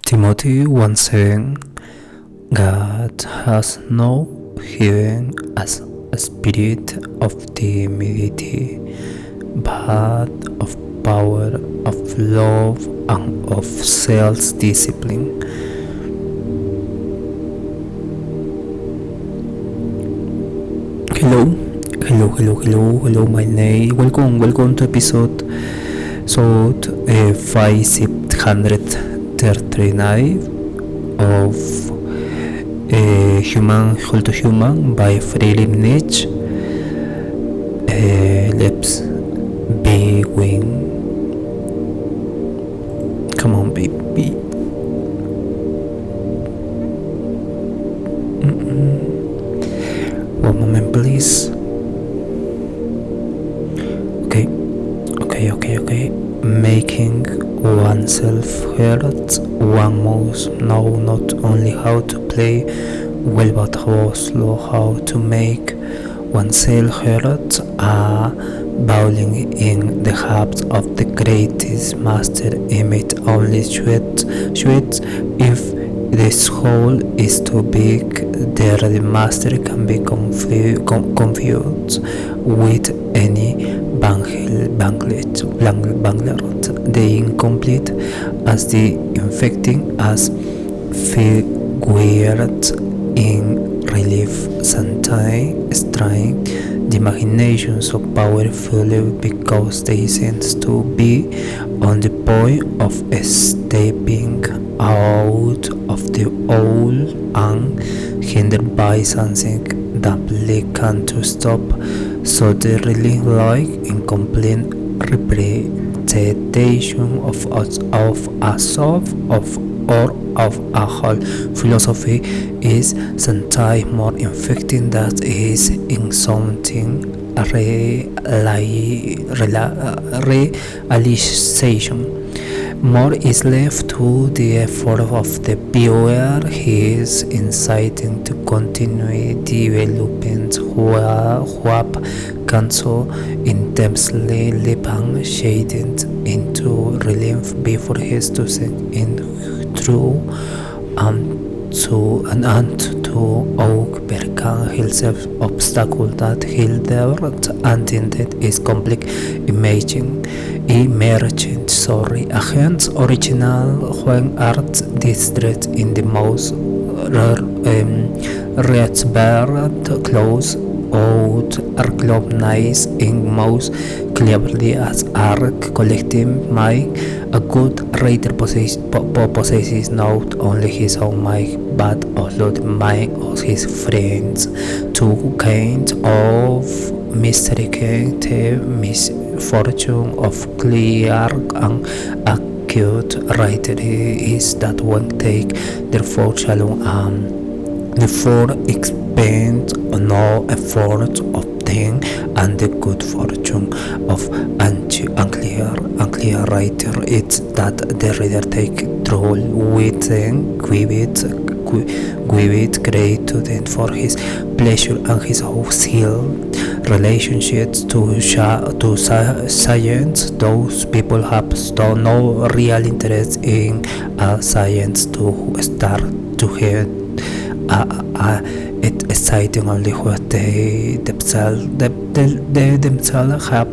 Timothy once said, God has not given us a spirit of timidity, but of power, of love, and of self-discipline. Hello, my name. Welcome to episode 539 of Human to Human by Friedrich Nietzsche. Let's begin. Come on, baby. One moment, please. Okay. Making oneself heard. One must know not only how to play well, but also how to make oneself heard. Bowling in the heart of the greatest master emit only sweat. If the soul is too big, there the master can be confused with any banglet, the incomplete as the infecting as figured in relief, sometimes trying the imagination so powerfully because they seem to be on the point of stepping out of the old and hindered by something that they can't stop, so they really like incomplete representation of a self or of a whole. Philosophy is sometimes more infecting than is in something realization. More is left to the effort of the viewer. He is inciting to continue developing what can so intensely living shaded into relief before he is to sink in through to overcome himself obstacle that hildert intended is complete emerging against original when art distress in the most revered close out recognized in most clearly as art collective mind. A good writer possesses not only his own mind but also the mind of his friends. Two kinds of mistaken misfortune of clear and acute writer is that one take therefore shalom therefore expend no effort of them, and the good fortune of unclear writer is that the reader take trouble with them, give it great to them for his pleasure and his skill. Relationships to science, those people have no real interest in science to start to hear it's exciting only what they themselves have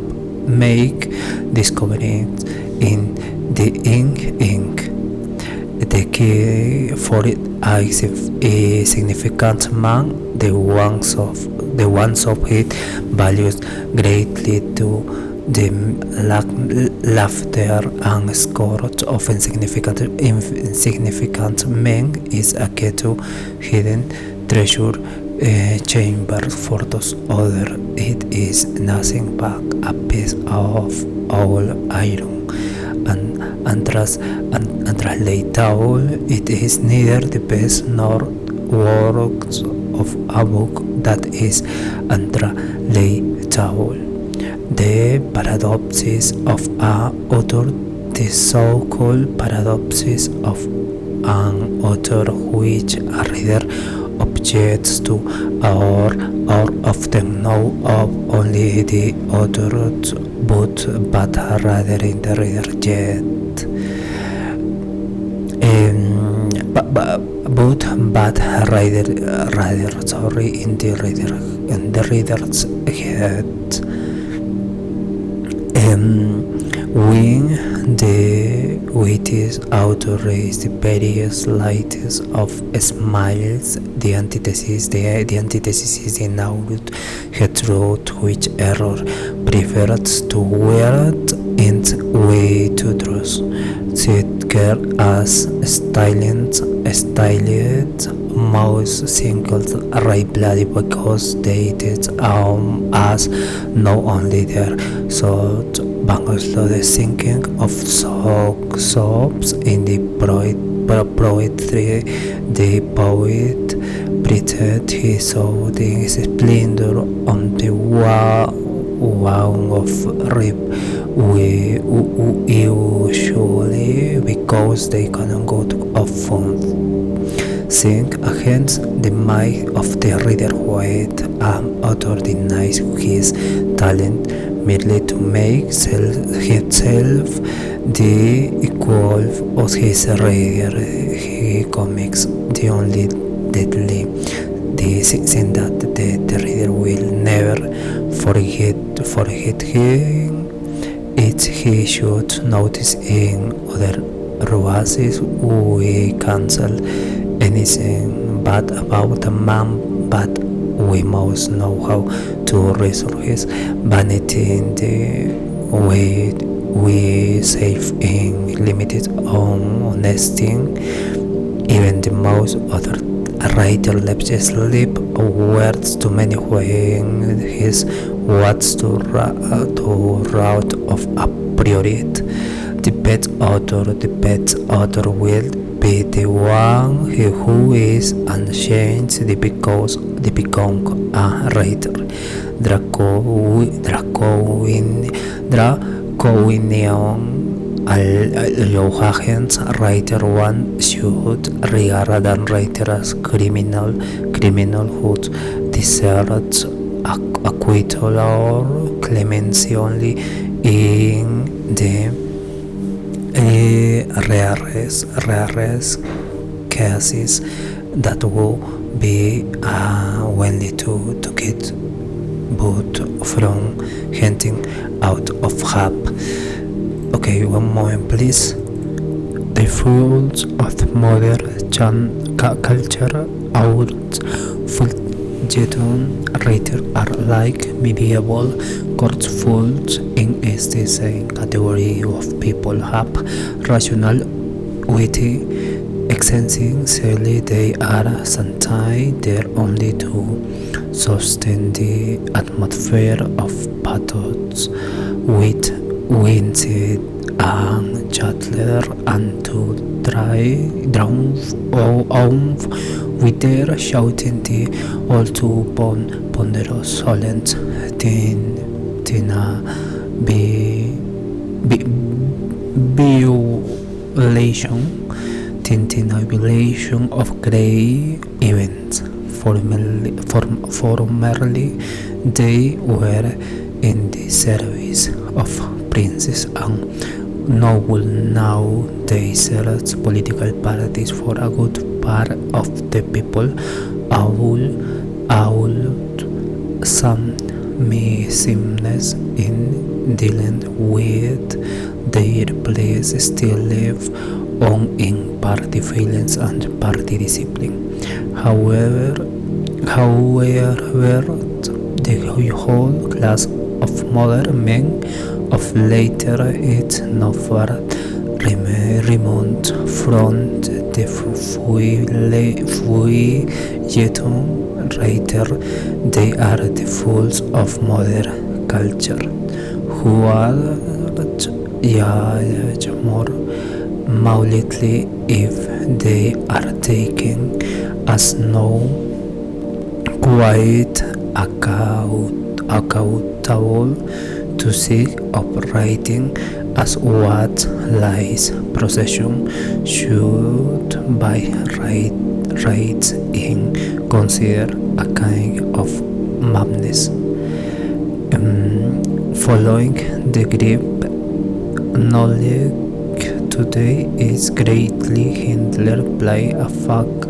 make discoveries in the ink. The key for it is a significant man, the ones of it values greatly to the laughter and scourge of insignificant men is a key to hidden treasure chamber. For those other it is nothing but a piece of old iron, and translatable it is neither the best nor works of a book that is untranslatable. The paradoxes of an author, the so-called paradoxes of an author which a reader objects to or often know of only the author but rather in the reader yet. but bad rather sorry in the reader's head. When the wittiest author raised the various lights of smiles, the antithesis is the nailed truth which error prefers to word and way to truth. Seeker as styled mouse singles right bloody because they did as no only their thought bangles the sinking of sobs in the poetry. The poet pretended he saw the splendor on the wall of rib usually because they couldn't go to a phone. Sing against the might of the reader white author denies his talent merely to make himself the equal of his reader. He comics the only deadly the thing that the reader will never forget him. He should notice in other revises we cancel anything bad about a man, but we must know how to resolve his vanity in the way we save in limited honesty. Even the most other writer lets slip words to many when his words to route of appropriate. The best author will be the one who is unchanged because they become a writer. Draconian Johannes writer one should regard than writer as criminal who deserves acquittal or clemency only in the rarest cases that will be willing to get boot from hunting out of hap. Okay, one moment please. The fruits of modern culture out Fulton writers are like medieval court fools in the same category of people have rational, witty, essentially they are sometimes there only to sustain the atmosphere of pathos with winds and chatter and to drown with their shouting the all too ponderous solent tintinabulation of grey events. Formerly they were in the service of princes and noble. Now they serve political parties for a good part of the people. Some missiveness in dealing with their place still live on in party feelings and party discipline. However, the whole class of modern men of later it not far remote from the feuilleton writer. They are the fools of modern culture, who are more mildly if they are taken as no quite accountable to seek writing as what lies procession should by rights in consider a kind of madness. Following the grip knowledge today is greatly hindered by a fact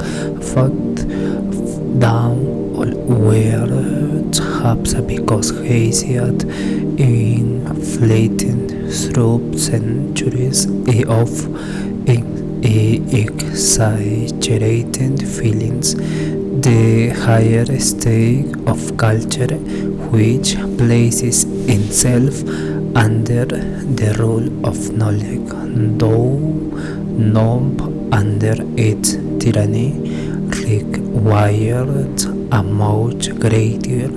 down all words perhaps because hazied inflated through centuries of exaggerated feelings. The higher state of culture, which places itself under the rule of knowledge, though not under its tyranny, required a much greater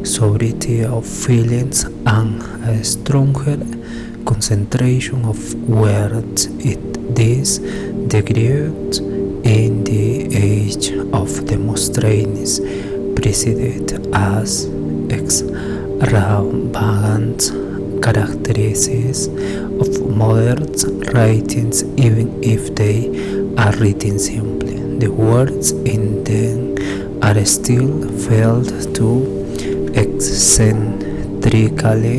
sobriety of feelings and a stronger concentration of words. This degree in the age of Demosthenes preceded as extravagant characteristics of modern writings, even if they are written simply. The words in them are still felt to eccentrically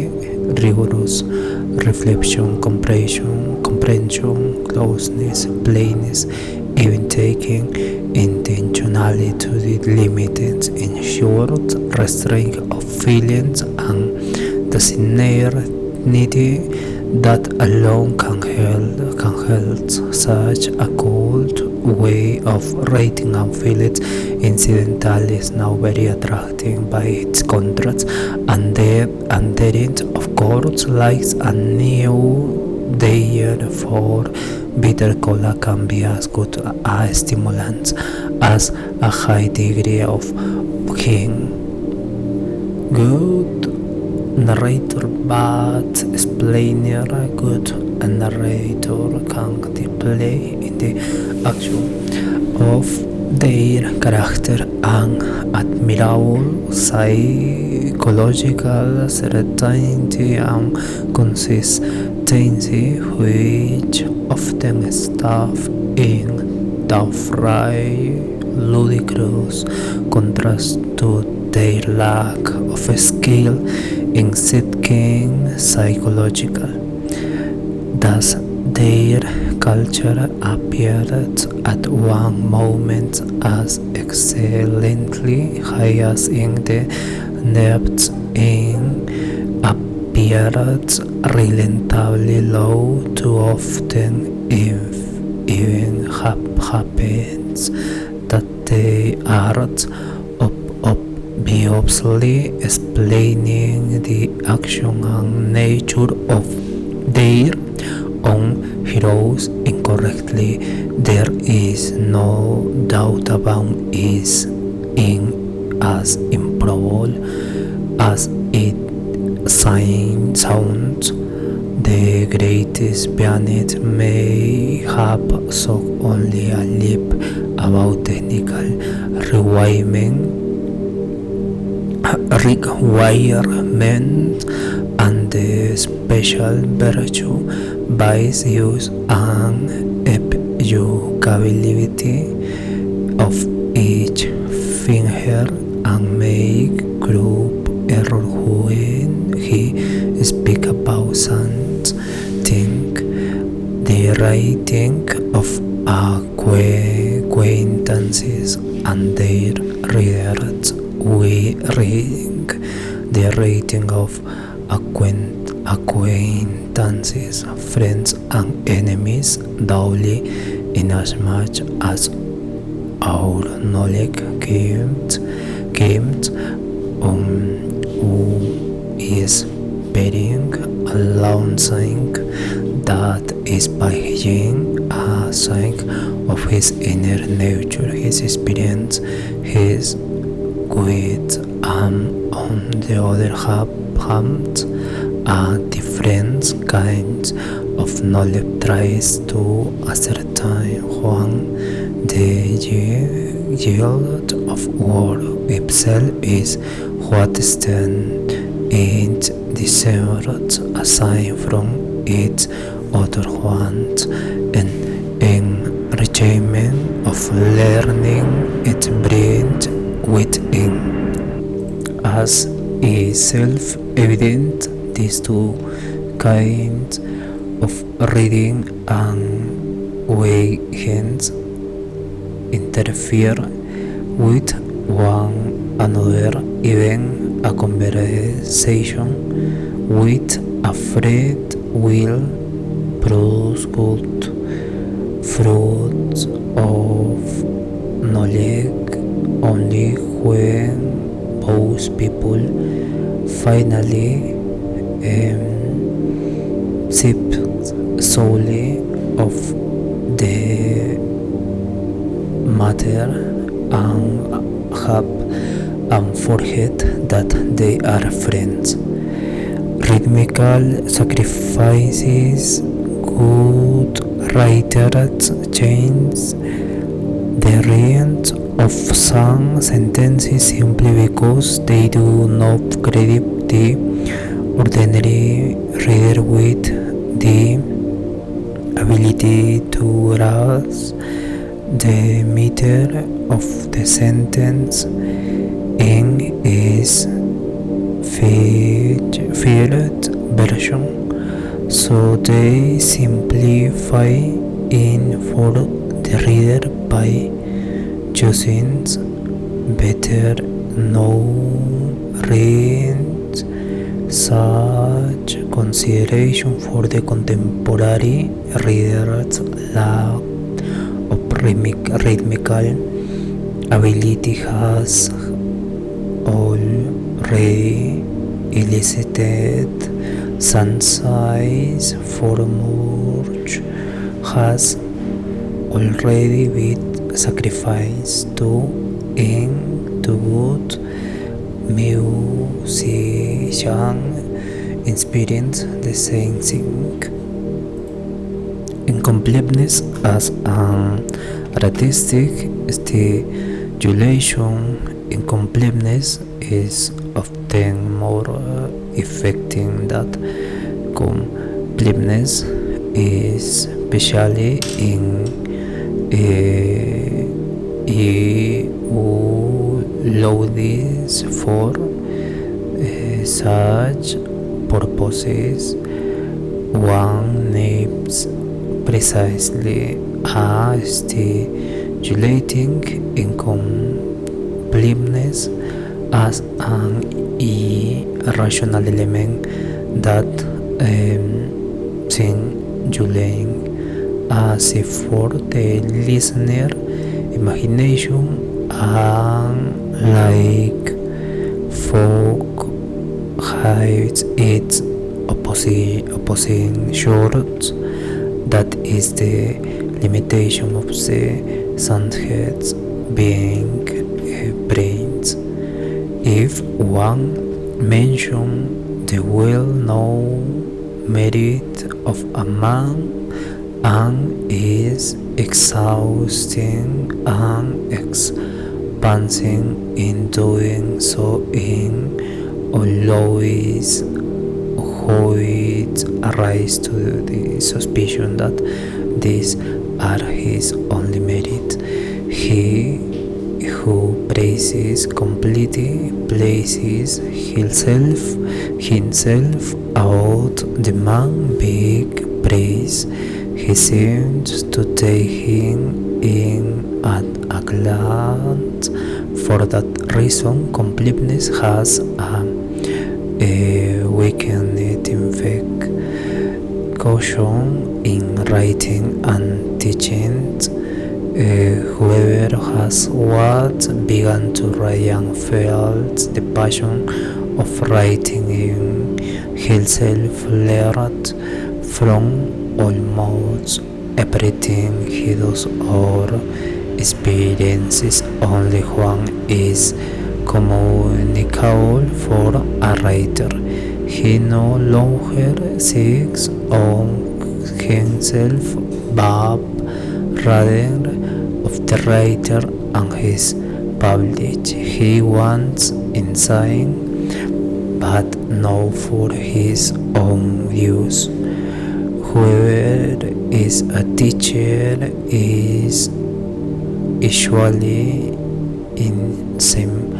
rigorous reflection, comprehension, closeness, plainness, even taking intentionally to the limited, ensured restraint of feelings and the serenity that alone can help such a cold way of writing and feelings incidental is now very attractive by its contrast, and therein of course lies a new therefore bitter cola can be as good a stimulant as a high degree of being good narrator, but explainer. Good narrator can display in the action of their character an admirable psychological certainty and consistency, which often staff in downright ludicrous contrast to their lack of skill in seeking psychological. Thus, their culture appeared at one moment as excellently high as in the next in appeared relentlessly low. Too often, if even happens that they are obviously explaining the action and nature of their own heroes incorrectly. There is no doubt about it in as improbable as it sounds. The greatest pianist may have so only a lip about technical requirement and the special virtue by its use and applicability of each finger, and make group error when he speak about something. The writing of acquaintances and their readers, we reading the rating of acquaintances, friends and enemies daily, inasmuch as our knowledge comes who is bearing alone saying that is by him a sign of his inner nature, his experience, his wit, and on the other hand, a different kind of knowledge tries to ascertain when the yield of word itself is what stands in discerned aside from its other want, and enrichment of learning it brings within. As is self-evident, these two kinds of reading and weekends interfere with one another, even a conversation with a friend will produce good fruits of knowledge only when both people finally sip solely of the matter and have and forget that they are friends. Rhythmical sacrifices, good writers change the rent of some sentences simply because they do not credit the ordinary reader with the ability to grasp the meter of the sentence in its filled version, so they simplify it for the reader by choosing better known reads. Such consideration for the contemporary reader's lack of rhythmical ability has already elicited some size for much has already been sacrificed to good musician experience the same thing. Incompleteness as an artistic stimulation, incompleteness is often more effective than completeness, especially in eulogies for such purposes. One names precisely a stimulating incompleteness as an irrational element that stimulating as if for the listener imagination, and like folk hides its opposing shorts. That is the limitation of the sunheads being brains. If one mentions the well-known merit of a man and is exhausting and expanding in doing so in always how it arises to the suspicion that these are his only merit. He who praises completely places himself out the man big praise. He seems to take him in at a glance. For that reason, completeness has a weakened effect. Caution in writing and teaching. Whoever has what began to write and felt the passion of writing in himself learned from almost everything he does or experiences. Only one is communicable for a writer. He no longer seeks on himself but rather of the writer and his public. He wants insight but not for his own use. Whoever is a teacher is usually in some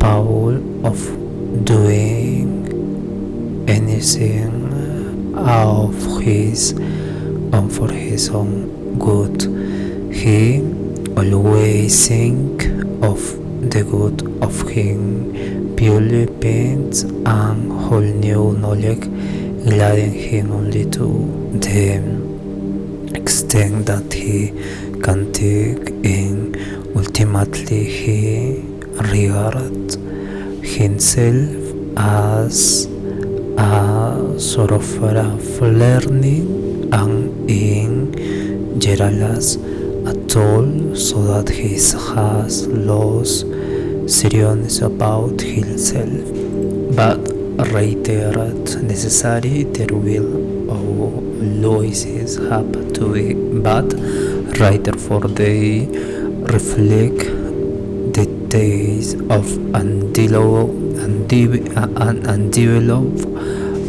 power of doing anything of his own for his own good. He always think of the good of him purely pains and whole new knowledge, gliding him only to the extent that he can take in. Ultimately, he regards himself as a sort of learning and in general at all, so that he has lost seriousness about himself. But reiterate necessary, there will always have to be bad writer, for they reflect the days of undeveloped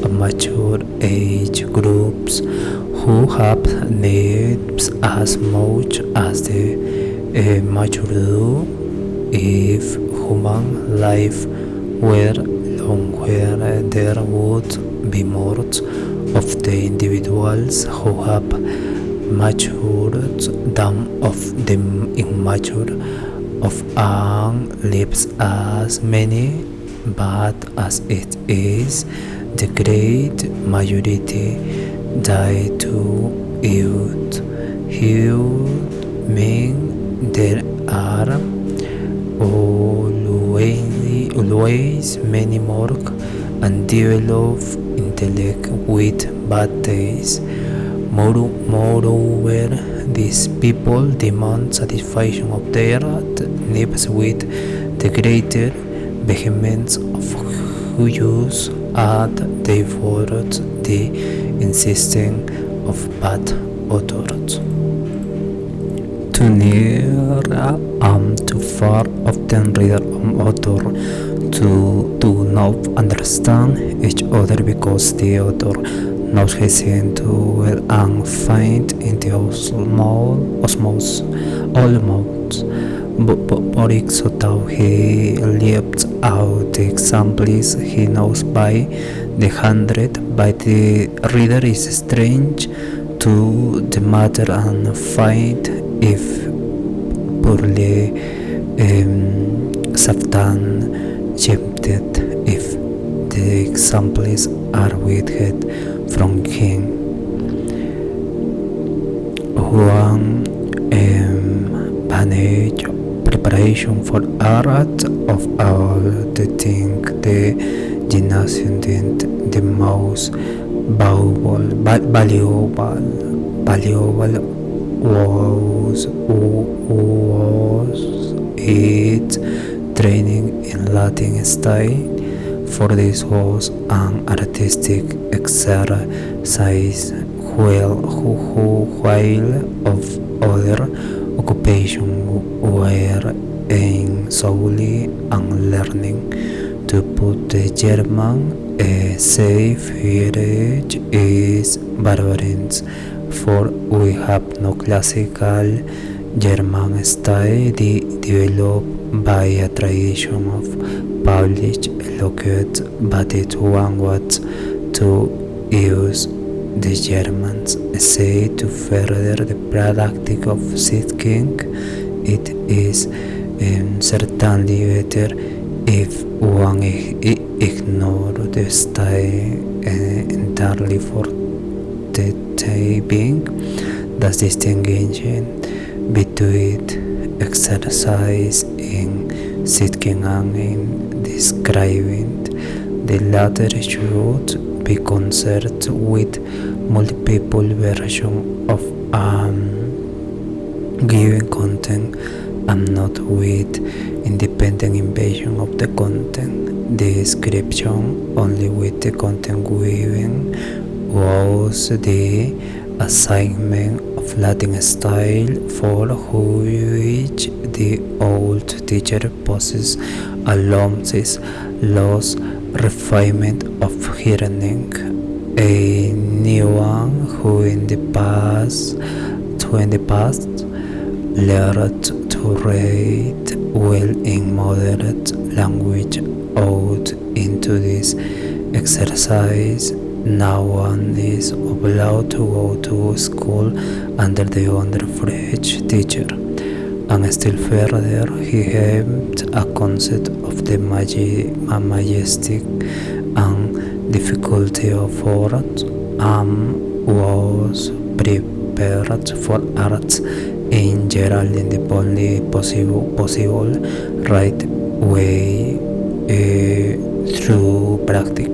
mature age groups who have needs as much as the mature do. If human life were longer, there would be more of the individuals who have matured than of the immature, of lives as many, but as it is, the great majority die to youth. Youth mean there are always many more undeveloped intellect with bad days. Moreover, these people demand satisfaction of their needs with the greater vehemence of who use and therefore the insisting of bad authors. Too near too far, often reader author to do not understand each other because the author not hesitant to well and find in the osmos almost. But so that he leaps out the examples he knows by the hundred, by the reader is strange to the matter and find if poorly Satan tempted if the examples are withheld from him. One manage preparation for art of all the things the gymnasium did the most valuable was its training in Latin style, for this was an artistic exercise while of other occupations were aimed solely on learning. To put the German safe heritage is barbarous, for we have no classical German style developed by a tradition of published eloquence, but it one was to use the Germans say to further the practice of seeking. It is certainly better if one ignores the style entirely for the time being. Thus distinguishing between exercise in seeking and in describing. The latter should be concerned with multiple versions of given content and not with independent invasion of the content. The description only with the content given was the assignment of Latin style, for which the old teacher possesses alone this lost refinement of hearing. A new one who in the past learned to read well in moderate language ought into this exercise No one is allowed to go to school under the French teacher. And still further, he helped a concept of the majestic and difficulty of art, was prepared for arts in general in the only possible right way, through practice.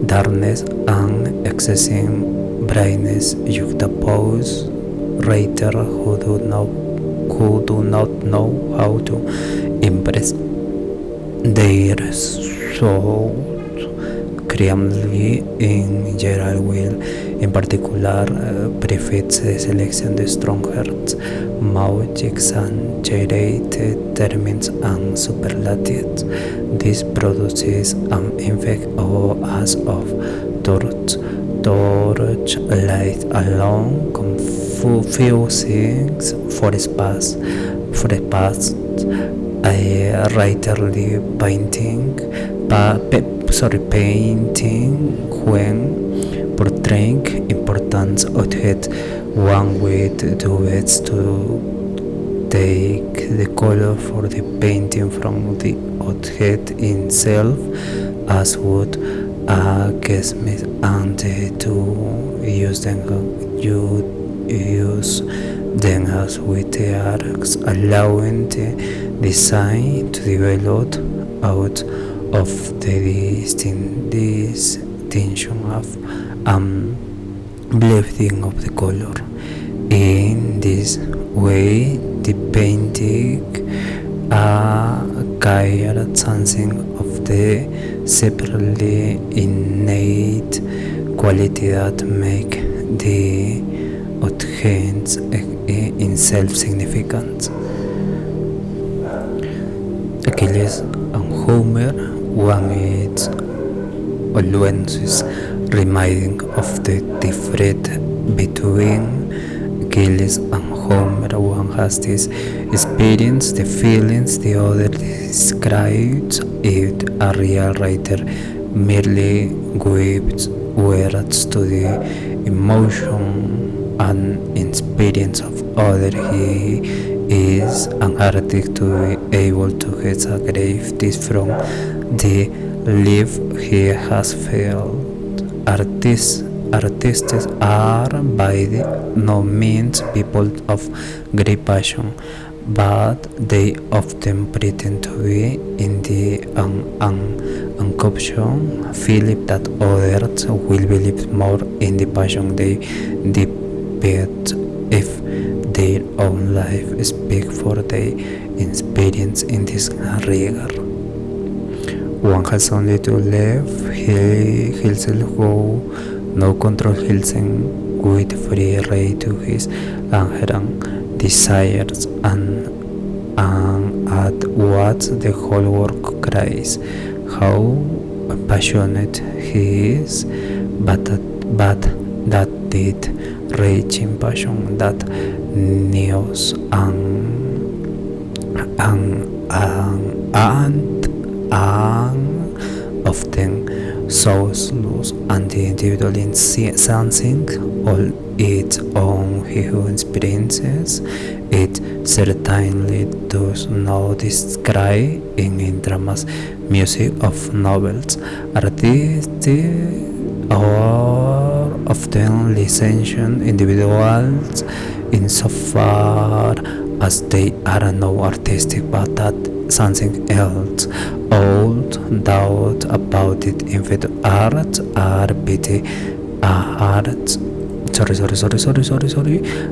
Darkness and excessive brightness juxtapose writers who do not know how to impress their soul creatively in general will, in particular, prefits the selection of strong words, more exaggerated terms and superlatives. This produces an effect as of torch light alone, confusing for a past a writerly painting when portraying important object. One way to do it is to take the color for the painting from the object itself, as would a guesstimate, and to use them as with the arcs, allowing the design to develop out of the distinction of blending of the color. In this way, the painting acquired something of the separately innate quality that make the objects in self-significant. Achilles and Homer, one is always reminding of the difference between Achilles and Homer. One has this experience, the feelings, the other describes it. A real writer merely gives words to the emotion and experience of other. He is an artist to be able to exaggerate this from the life he has felt. Artists are by no means people of great passion, but they often pretend to be in the unconscious feeling that others will believe more in the passion they depict if their own life speak for their experience in this regard. One has only to live himself go, no control himself with free rein to his inherent desires, and at what the whole work cries, how passionate he is, but that did raging passion that news and often shows loose and the individual in sensing all its own human experiences. It certainly does not describe in dramas, music of novels. Artists are often licensed individuals insofar as they are no artistic but that something else. All doubt about it. In fact, art are petty art.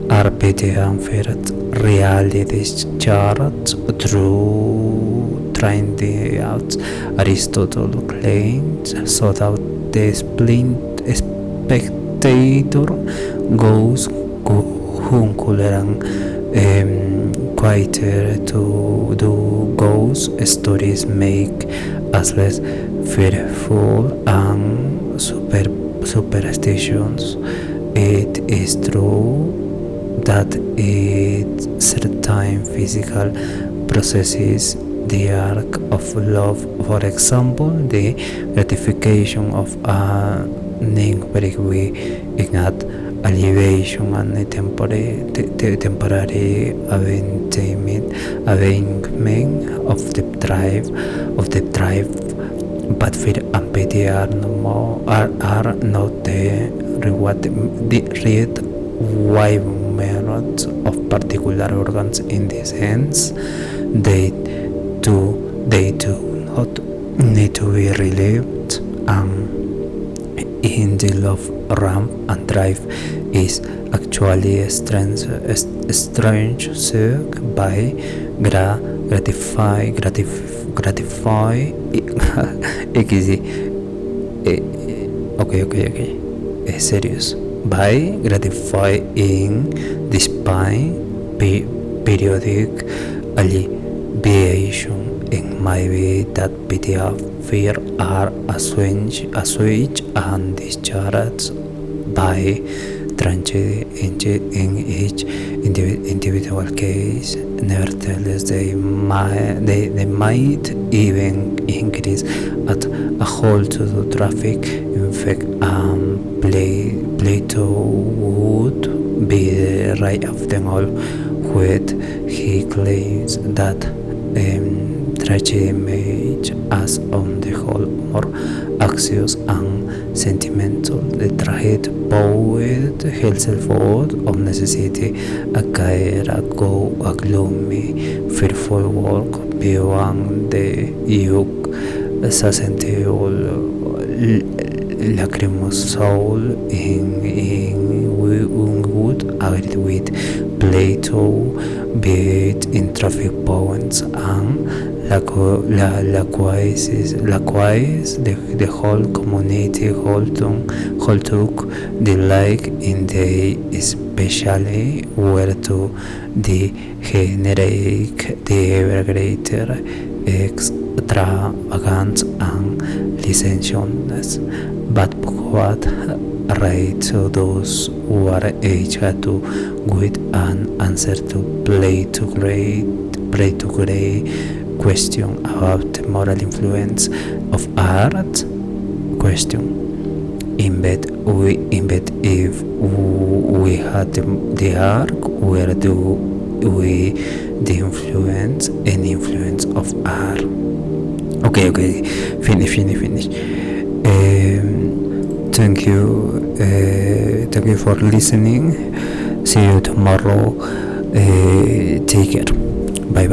Are petty and fair reality chart through trying the out. Aristotle claims so that the spectator goes hunkular and quieter to do ghost stories make us less fearful and superstitions. It is true that it certain physical processes, the arc of love, for example, the gratification of ning we ingat elevation and temporary avengement of the tribe, but fear and pity are no more are not the reward the read wide merits of particular organs in this sense. They do not need to be relieved. In the love ramp and drive is actually a strange by gratify easy okay serious by gratifying this pain periodic alleviation. It might be that pity and fear are assuaged and discharged by tragedy in each individual case. Nevertheless, they might even increase at a whole to the traffic. In fact, Plato would be right of them all when he claims that tragedy made us on the whole more anxious and sentimental. The tragedy poet himself of necessity a gloomy, fearful work beyond the yoke, sensible lachrymose soul in would agreed with Plato, be it in traffic poems and likewise the whole community took delight in the especially were to degenerate the ever greater extravagance and licentiousness, but what right to those who are eager to with an answer to play to great question about the moral influence of art question. In bed if we had the arc, where do we the influence of art? Okay, finish. Thank you for listening. See you tomorrow. Take care. Bye.